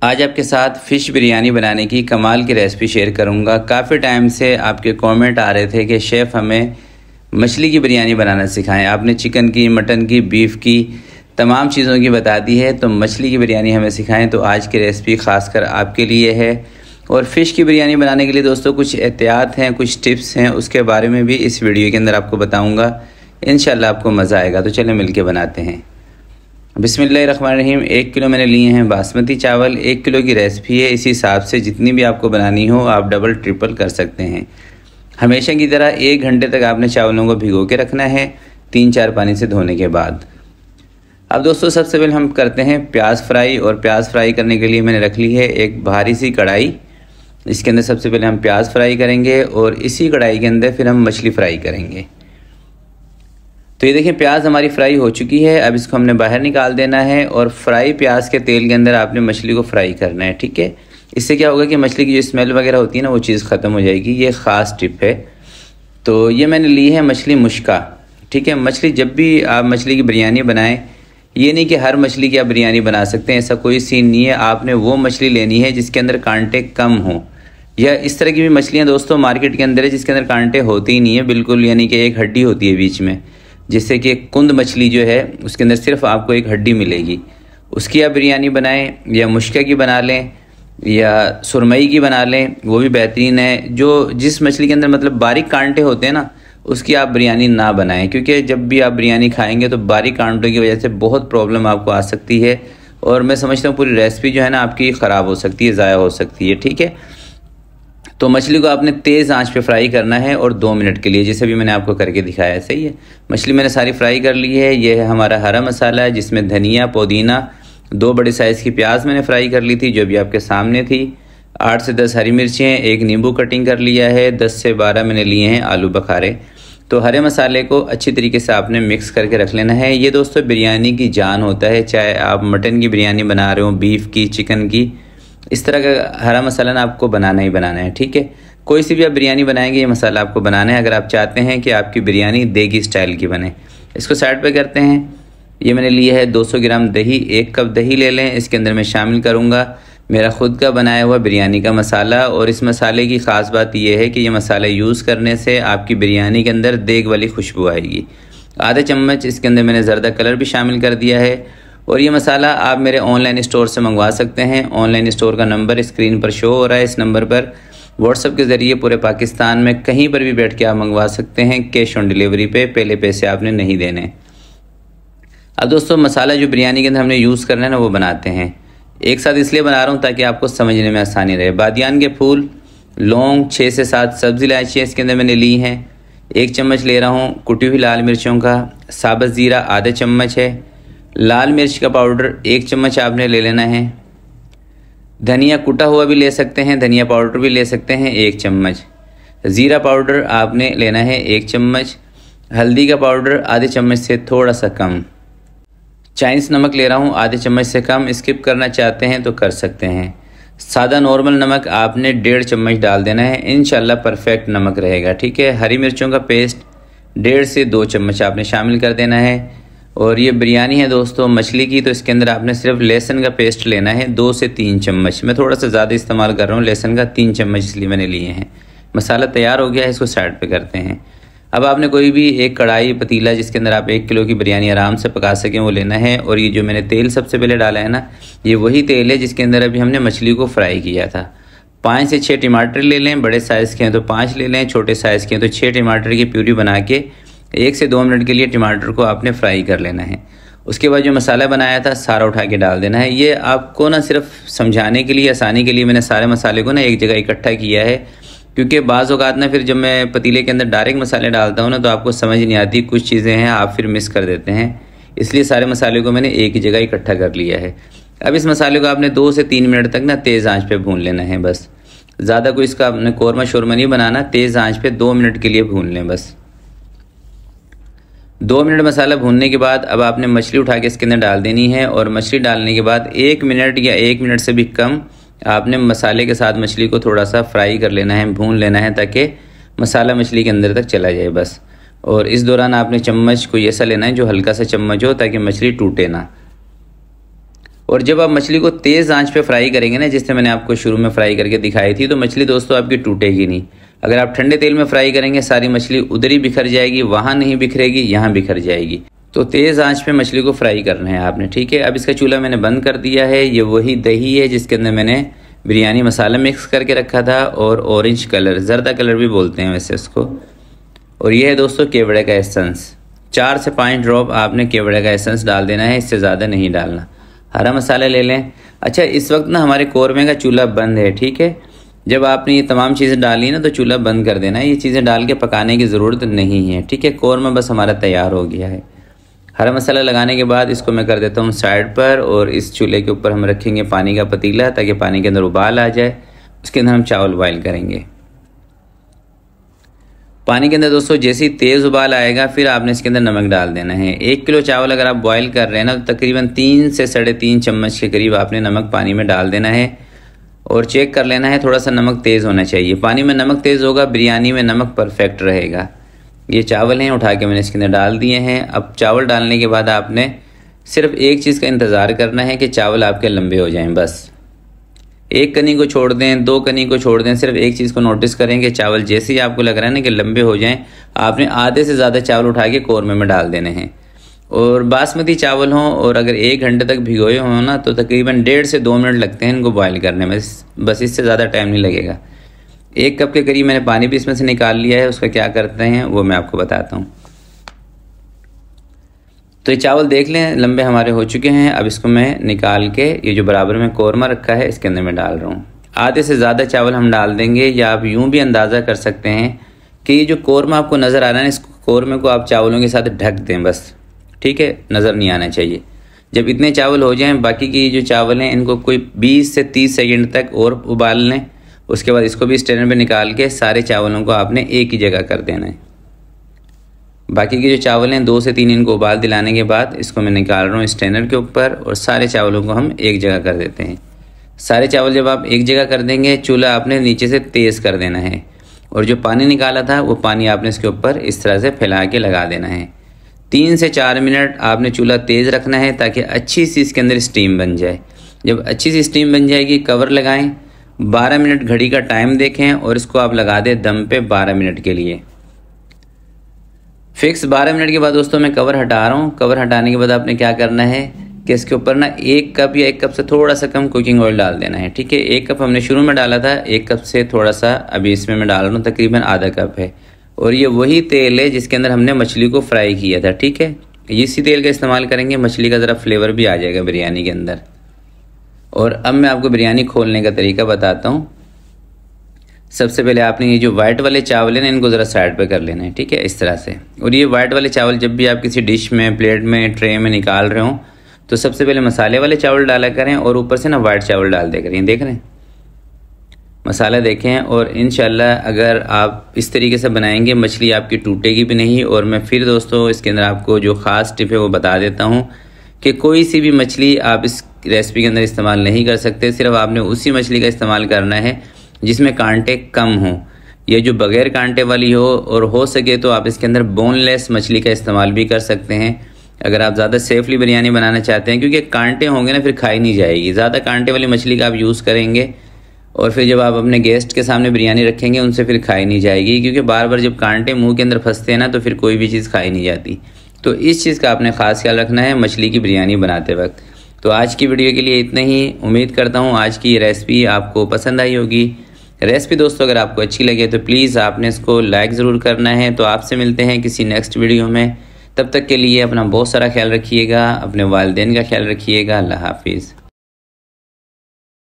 आज आपके साथ फ़िश बिरयानी बनाने की कमाल की रेसिपी शेयर करूंगा। काफ़ी टाइम से आपके कमेंट आ रहे थे कि शेफ़ हमें मछली की बिरयानी बनाना सिखाएं। आपने चिकन की, मटन की, बीफ की, तमाम चीज़ों की बता दी है, तो मछली की बिरयानी हमें सिखाएं। तो आज की रेसिपी ख़ासकर आपके लिए है। और फ़िश की बिरयानी बनाने के लिए दोस्तों कुछ एहतियात हैं, कुछ टिप्स हैं, उसके बारे में भी इस वीडियो के अंदर आपको बताऊँगा। इंशाल्लाह आपको मज़ा आएगा। तो चलें मिल के बनाते हैं। बिस्मिल्लाहिर्रहमानिर्रहीम। 1 किलो मैंने लिए हैं बासमती चावल। 1 किलो की रेसिपी है, इस हिसाब से जितनी भी आपको बनानी हो आप डबल ट्रिपल कर सकते हैं। हमेशा की तरह 1 घंटे तक आपने चावलों को भिगो के रखना है, 3-4 पानी से धोने के बाद। अब दोस्तों सबसे पहले हम करते हैं प्याज फ्राई। और प्याज फ्राई करने के लिए मैंने रख ली है एक भारी सी कढ़ाई। इसके अंदर सबसे पहले हम प्याज फ्राई करेंगे और इसी कढ़ाई के अंदर फिर हम मछली फ्राई करेंगे। तो ये देखिए प्याज हमारी फ्राई हो चुकी है। अब इसको हमने बाहर निकाल देना है और फ्राई प्याज के तेल के अंदर आपने मछली को फ्राई करना है, ठीक है। इससे क्या होगा कि मछली की जो स्मेल वगैरह होती है ना, वो चीज़ ख़त्म हो जाएगी। ये ख़ास टिप है। तो ये मैंने ली है मछली मुश्का, ठीक है। मछली जब भी आप मछली की बिरयानी बनाएं, ये नहीं कि हर मछली की आप बिरयानी बना सकते हैं, ऐसा कोई सीन नहीं है। आपने वो मछली लेनी है जिसके अंदर कांटे कम हो। या इस तरह की भी मछलियाँ दोस्तों मार्केट के अंदर है जिसके अंदर कांटे होते ही नहीं है बिल्कुल, यानी कि एक हड्डी होती है बीच में। जिससे कि कुंद मछली जो है उसके अंदर सिर्फ आपको एक हड्डी मिलेगी। उसकी आप बिरयानी बनाएं, या मुश्का की बना लें, या सुरमई की बना लें, वो भी बेहतरीन है। जो जिस मछली के अंदर मतलब बारीक कांटे होते हैं ना, उसकी आप बिरयानी ना बनाएं, क्योंकि जब भी आप बिरयानी खाएंगे तो बारीक कांटों की वजह से बहुत प्रॉब्लम आपको आ सकती है। और मैं समझता हूँ पूरी रेसिपी जो है ना आपकी ख़राब हो सकती है, ज़ाया हो सकती है, ठीक है। तो मछली को आपने तेज़ आंच पे फ्राई करना है और 2 मिनट के लिए, जैसे भी मैंने आपको करके दिखाया है, सही है। मछली मैंने सारी फ्राई कर ली है। ये है हमारा हरा मसाला है जिसमें धनिया, पुदीना, 2 बड़े साइज़ की प्याज मैंने फ्राई कर ली थी जो भी आपके सामने थी, 8 से 10 हरी मिर्चें, 1 नींबू कटिंग कर लिया है, 10 से 12 मैंने लिए हैं आलू बखारे। तो हरे मसाले को अच्छी तरीके से आपने मिक्स करके रख लेना है। ये दोस्तों बिरयानी की जान होता है, चाहे आप मटन की बिरयानी बना रहे हो, बीफ की, चिकन की, इस तरह का हरा मसाला ना आपको बनाना ही बनाना है, ठीक है। कोई सी भी आप बिरयानी बनाएंगे ये मसाला आपको बनाना है, अगर आप चाहते हैं कि आपकी बिरयानी देगी स्टाइल की बने। इसको साइड पे करते हैं। ये मैंने लिया है 200 ग्राम दही। 1 कप दही ले लें। इसके अंदर मैं शामिल करूँगा मेरा ख़ुद का बनाया हुआ बिरयानी का मसाला। और इस मसाले की ख़ास बात यह है कि ये मसाला यूज़ करने से आपकी बिरयानी के अंदर देग वाली खुशबू आएगी। आधा चम्मच इसके अंदर मैंने ज़र्दा कलर भी शामिल कर दिया है। और ये मसाला आप मेरे ऑनलाइन स्टोर से मंगवा सकते हैं। ऑनलाइन स्टोर का नंबर स्क्रीन पर शो हो रहा है। इस नंबर पर व्हाट्सएप के ज़रिए पूरे पाकिस्तान में कहीं पर भी बैठ के आप मंगवा सकते हैं, कैश ऑन डिलीवरी पे। पहले पैसे आपने नहीं देने। अब दोस्तों मसाला जो बिरयानी के अंदर हमने यूज़ करना है ना, वो बनाते हैं। एक साथ इसलिए बना रहा हूँ ताकि आपको समझने में आसानी रहे। बादियान के फूल, लौंग, 6 से 7 सब्ज़ी इलायचियाँ इसके अंदर मैंने ली हैं। 1 चम्मच ले रहा हूँ कुटी हुई लाल मिर्चों का। साबुत ज़ीरा आधा चम्मच है। लाल मिर्च का पाउडर 1 चम्मच आपने ले लेना है। धनिया कुटा हुआ भी ले सकते हैं, धनिया पाउडर भी ले सकते हैं 1 चम्मच। ज़ीरा पाउडर आपने लेना है 1 चम्मच। हल्दी का पाउडर आधे चम्मच से थोड़ा सा कम। चाइनीज़ नमक ले रहा हूँ आधे चम्मच से कम। स्किप करना चाहते हैं तो कर सकते हैं। सादा नॉर्मल नमक आपने 1.5 चम्मच डाल देना है, इंशाल्लाह परफेक्ट नमक रहेगा, ठीक है। हरी मिर्चों का पेस्ट 1.5 से 2 चम्मच आपने शामिल कर देना है। और ये बिरयानी है दोस्तों मछली की, तो इसके अंदर आपने सिर्फ लहसुन का पेस्ट लेना है 2 से 3 चम्मच। मैं थोड़ा सा ज़्यादा इस्तेमाल कर रहा हूँ लहसुन का, 3 चम्मच इसलिए मैंने लिए हैं। मसाला तैयार हो गया है, इसको साइड पे करते हैं। अब आपने कोई भी एक कढ़ाई, पतीला जिसके अंदर आप 1 किलो की बिरयानी आराम से पका सकें वो लेना है। और ये जो मैंने तेल सबसे पहले डाला है ना, ये वही तेल है जिसके अंदर अभी हमने मछली को फ्राई किया था। 5 से 6 टमाटर ले लें। बड़े साइज़ के हैं तो 5 ले लें, छोटे साइज़ के हैं तो 6 टमाटर की प्यूरी बना के 1 से 2 मिनट के लिए टमाटर को आपने फ्राई कर लेना है। उसके बाद जो मसाला बनाया था सारा उठा के डाल देना है। ये आपको ना सिर्फ समझाने के लिए, आसानी के लिए मैंने सारे मसाले को ना एक जगह इकट्ठा किया है, क्योंकि बाज़ औक़ात ना फिर जब मैं पतीले के अंदर डायरेक्ट मसाले डालता हूँ ना तो आपको समझ नहीं आती, कुछ चीज़ें हैं आप फिर मिस कर देते हैं। इसलिए सारे मसाले को मैंने एक ही जगह इकट्ठा कर लिया है। अब इस मसाले को आपने 2 से 3 मिनट तक ना तेज़ आँच पर भून लेना है बस। ज़्यादा कोई इसका आपने कौरमा शोरमा नहीं बनाना, तेज़ आँच पर 2 मिनट के लिए भून लें बस। 2 मिनट मसाला भूनने के बाद अब आपने मछली उठा के इसके अंदर डाल देनी है। और मछली डालने के बाद 1 मिनट या 1 मिनट से भी कम आपने मसाले के साथ मछली को थोड़ा सा फ्राई कर लेना है, भून लेना है, ताकि मसाला मछली के अंदर तक चला जाए बस। और इस दौरान आपने चम्मच कोई ऐसा लेना है जो हल्का सा चम्मच हो ताकि मछली टूटे ना। और जब आप मछली को तेज़ आंच पे फ्राई करेंगे ना, जिससे मैंने आपको शुरू में फ्राई करके दिखाई थी, तो मछली दोस्तों आपकी टूटेगी नहीं। अगर आप ठंडे तेल में फ्राई करेंगे सारी मछली उधर ही बिखर जाएगी, वहाँ नहीं बिखरेगी, यहाँ बिखर जाएगी। तो तेज़ आंच पे मछली को फ्राई करना है आपने, ठीक है। अब इसका चूल्हा मैंने बंद कर दिया है। ये वही दही है जिसके अंदर मैंने बिरयानी मसाला मिक्स करके रखा था, और ऑरेंज कलर, जर्दा कलर भी बोलते हैं वैसे उसको। और ये है दोस्तों केवड़े का एसेंस। 4 से 5 ड्रॉप आपने केवड़े का एसेंस डाल देना है, इससे ज़्यादा नहीं डालना। हरा मसाला ले लें। अच्छा, इस वक्त ना हमारे कौरमे का चूल्हा बंद है, ठीक है। जब आपने ये तमाम चीज़ें डाली ना तो चूल्हा बंद कर देना है। ये चीज़ें डाल के पकाने की ज़रूरत नहीं है, ठीक है। कौरमा बस हमारा तैयार हो गया है। हरा मसाला लगाने के बाद इसको मैं कर देता हूँ साइड पर, और इस चूल्हे के ऊपर हम रखेंगे पानी का पतीला, ताकि पानी के अंदर उबाल आ जाए। उसके अंदर हम चावल बॉयल करेंगे। पानी के अंदर दोस्तों जैसे ही तेज़ उबाल आएगा, फिर आपने इसके अंदर नमक डाल देना है। 1 किलो चावल अगर आप बॉयल कर रहे हैं ना, तो तकरीबन 3 से 3.5 चम्मच के करीब आपने नमक पानी में डाल देना है, और चेक कर लेना है, थोड़ा सा नमक तेज़ होना चाहिए। पानी में नमक तेज़ होगा, बिरयानी में नमक परफेक्ट रहेगा। ये चावल हैं, उठा के मैंने इसके अंदर डाल दिए हैं। अब चावल डालने के बाद आपने सिर्फ एक चीज़ का इंतज़ार करना है कि चावल आपके लंबे हो जाएं। बस 1 कनी को छोड़ दें, 2 कनी को छोड़ दें, सिर्फ एक चीज़ को नोटिस करें कि चावल जैसे ही आपको लग रहा है ना कि लंबे हो जाएं, आपने आधे से ज़्यादा चावल उठा के कौरमे में डाल देने हैं। और बासमती चावल हों, और अगर 1 घंटे तक भिगोए हों ना, तो तकरीबन 1.5 से 2 मिनट लगते हैं इनको बॉयल करने में। बस इससे ज़्यादा टाइम नहीं लगेगा। 1 कप के करीब मैंने पानी भी इसमें से निकाल लिया है। उसका क्या करते हैं वो मैं आपको बताता हूँ। तो ये चावल देख लें लंबे हमारे हो चुके हैं। अब इसको मैं निकाल के, ये जो बराबर में कौरमा रखा है इसके अंदर मैं डाल रहा हूँ। आधे से ज़्यादा चावल हम डाल देंगे, या आप यूँ भी अंदाज़ा कर सकते हैं कि ये जो कौरमा आपको नज़र आ रहा है ना, इस कौरमे को आप चावलों के साथ ढक दें बस, ठीक है। नज़र नहीं आना चाहिए। जब इतने चावल हो जाएं, बाकी की जो चावल हैं इनको कोई 20 से 30 सेकंड तक और उबाल लें। उसके बाद इसको भी स्ट्रेनर पे निकाल के सारे चावलों को आपने एक ही जगह कर देना है। बाकी के जो चावल हैं 2 से 3 इनको उबाल दिलाने के बाद इसको मैं निकाल रहा हूँ स्ट्रेनर के ऊपर, और सारे चावलों को हम एक जगह कर देते हैं। सारे चावल जब आप एक जगह कर देंगे, चूल्हा आपने नीचे से तेज़ कर देना है, और जो पानी निकाला था वो पानी आपने इसके ऊपर इस तरह से फैला के लगा देना है। 3 से 4 मिनट आपने चूल्हा तेज़ रखना है, ताकि अच्छी सी इसके अंदर स्टीम बन जाए। जब अच्छी सी स्टीम बन जाएगी, कवर लगाएं, 12 मिनट घड़ी का टाइम देखें, और इसको आप लगा दें दम पे 12 मिनट के लिए। फिक्स 12 मिनट के बाद दोस्तों मैं कवर हटा रहा हूँ। कवर हटाने के बाद आपने क्या करना है कि इसके ऊपर ना 1 कप या 1 कप से थोड़ा सा कम कुकिंग ऑयल डाल देना है, ठीक है। 1 कप हमने शुरू में डाला था, 1 कप से थोड़ा सा अभी इसमें मैं डाल रहा हूँ, तकरीबन आधा कप है। और ये वही तेल है जिसके अंदर हमने मछली को फ्राई किया था, ठीक है। इसी तेल का इस्तेमाल करेंगे, मछली का ज़रा फ्लेवर भी आ जाएगा बिरयानी के अंदर। और अब मैं आपको बिरयानी खोलने का तरीका बताता हूँ। सबसे पहले आपने ये जो वाइट वाले चावल हैं ना, इनको ज़रा साइड पे कर लेना है, ठीक है, इस तरह से। और ये वाइट वाले चावल जब भी आप किसी डिश में, प्लेट में, ट्रे में निकाल रहे हो, तो सबसे पहले मसाले वाले चावल डाला करें, और ऊपर से ना वाइट चावल डाल दे करें। देख रहे हैं मसाला देखें। और इंशाल्लाह अगर आप इस तरीके से बनाएंगे, मछली आपकी टूटेगी भी नहीं। और मैं फिर दोस्तों इसके अंदर आपको जो ख़ास टिप है वो बता देता हूँ कि कोई सी भी मछली आप इस रेसिपी के अंदर इस्तेमाल नहीं कर सकते। सिर्फ आपने उसी मछली का इस्तेमाल करना है जिसमें कांटे कम हों, ये जो बगैर कांटे वाली हो, और हो सके तो आप इसके अंदर बोनलेस मछली का इस्तेमाल भी कर सकते हैं, अगर आप ज़्यादा सेफली बिरयानी बनाना चाहते हैं। क्योंकि कांटे होंगे ना फिर खाई नहीं जाएगी। ज़्यादा कांटे वाली मछली का आप यूज़ करेंगे, और फिर जब आप अपने गेस्ट के सामने बिरयानी रखेंगे उनसे फिर खाई नहीं जाएगी। क्योंकि बार बार जब कांटे मुँह के अंदर फंसते हैं ना, तो फिर कोई भी चीज़ खाई नहीं जाती। तो इस चीज़ का आपने ख़ास ख्याल रखना है मछली की बिरयानी बनाते वक्त। तो आज की वीडियो के लिए इतना ही। उम्मीद करता हूँ आज की रेसिपी आपको पसंद आई होगी। रेसिपी दोस्तों अगर आपको अच्छी लगे तो प्लीज़ आपने इसको लाइक ज़रूर करना है। तो आपसे मिलते हैं किसी नेक्स्ट वीडियो में। तब तक के लिए अपना बहुत सारा ख्याल रखिएगा, अपने वालिदैन का ख्याल रखिएगा। अल्लाह हाफिज़।